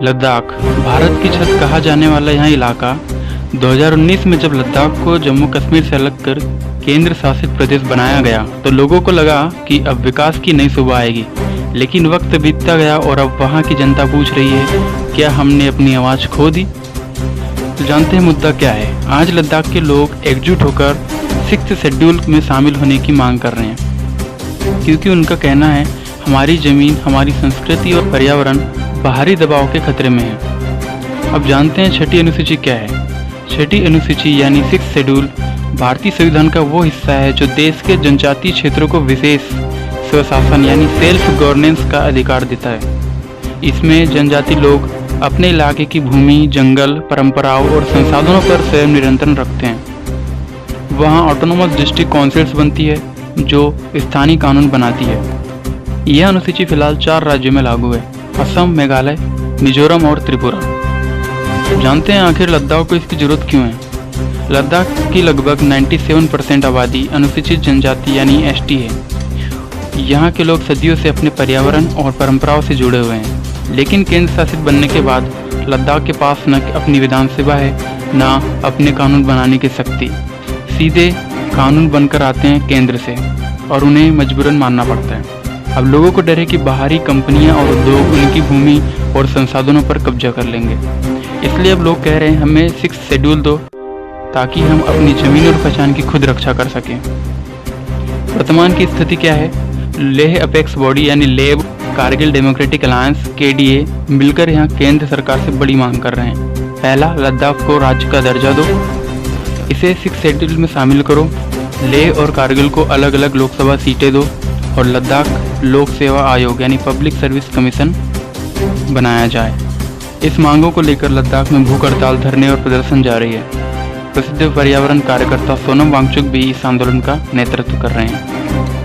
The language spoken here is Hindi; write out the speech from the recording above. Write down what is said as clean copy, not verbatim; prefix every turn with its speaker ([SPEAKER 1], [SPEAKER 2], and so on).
[SPEAKER 1] लद्दाख भारत की छत कहा जाने वाला यह इलाका 2019 में जब लद्दाख को जम्मू कश्मीर से अलग कर केंद्र शासित प्रदेश बनाया गया तो लोगों को लगा कि अब विकास की नई सुबह आएगी। लेकिन वक्त बीतता गया और अब वहाँ की जनता पूछ रही है, क्या हमने अपनी आवाज़ खो दी? तो जानते हैं मुद्दा क्या है। आज लद्दाख के लोग एकजुट होकर 6th शेड्यूल में शामिल होने की मांग कर रहे हैं, क्योंकि उनका कहना है हमारी ज़मीन, हमारी संस्कृति और पर्यावरण बाहरी दबाव के खतरे में है। अब जानते हैं छठी अनुसूची क्या है। छठी अनुसूची यानी 6th शेड्यूल भारतीय संविधान का वो हिस्सा है जो देश के जनजातीय क्षेत्रों को विशेष स्वशासन यानी सेल्फ गवर्नेंस का अधिकार देता है। इसमें जनजाति लोग अपने इलाके की भूमि, जंगल, परंपराओं और संसाधनों पर स्वयं नियंत्रण रखते हैं। वहाँ ऑटोनोमस डिस्ट्रिक्ट काउंसिल्स बनती है जो स्थानीय कानून बनाती है। यह अनुसूची फिलहाल 4 राज्यों में लागू है, असम, मेघालय, मिजोरम और त्रिपुरा। जानते हैं आखिर लद्दाख को इसकी जरूरत क्यों है। लद्दाख की लगभग 97% आबादी अनुसूचित जनजाति यानी ST है। यहाँ के लोग सदियों से अपने पर्यावरण और परंपराओं से जुड़े हुए हैं, लेकिन केंद्र शासित बनने के बाद लद्दाख के पास न अपनी विधानसभा है, न अपने कानून बनाने की शक्ति। सीधे कानून बनकर आते हैं केंद्र से और उन्हें मजबूरन मानना पड़ता है। अब लोगों को डर है कि बाहरी कंपनियां और उद्योग उनकी भूमि और संसाधनों पर कब्जा कर लेंगे। इसलिए अब लोग कह रहे हैं हमें 6th शेड्यूल दो, ताकि हम अपनी जमीन और पहचान की खुद रक्षा कर सकें। वर्तमान की स्थिति क्या है। लेह अपेक्स बॉडी यानी Leh, Kargil democratic alliance KDA मिलकर यहाँ केंद्र सरकार से बड़ी मांग कर रहे हैं। पहला, लद्दाख को राज्य का दर्जा दो, इसे 6th शेड्यूल में शामिल करो। लेह और कारगिल को अलग अलग लोकसभा सीटें दो और लद्दाख लोक सेवा आयोग यानी पब्लिक सर्विस कमीशन बनाया जाए। इस मांगों को लेकर लद्दाख में भूख हड़ताल, धरने और प्रदर्शन जारी है। प्रसिद्ध पर्यावरण कार्यकर्ता सोनम वांगचुक भी इस आंदोलन का नेतृत्व कर रहे हैं।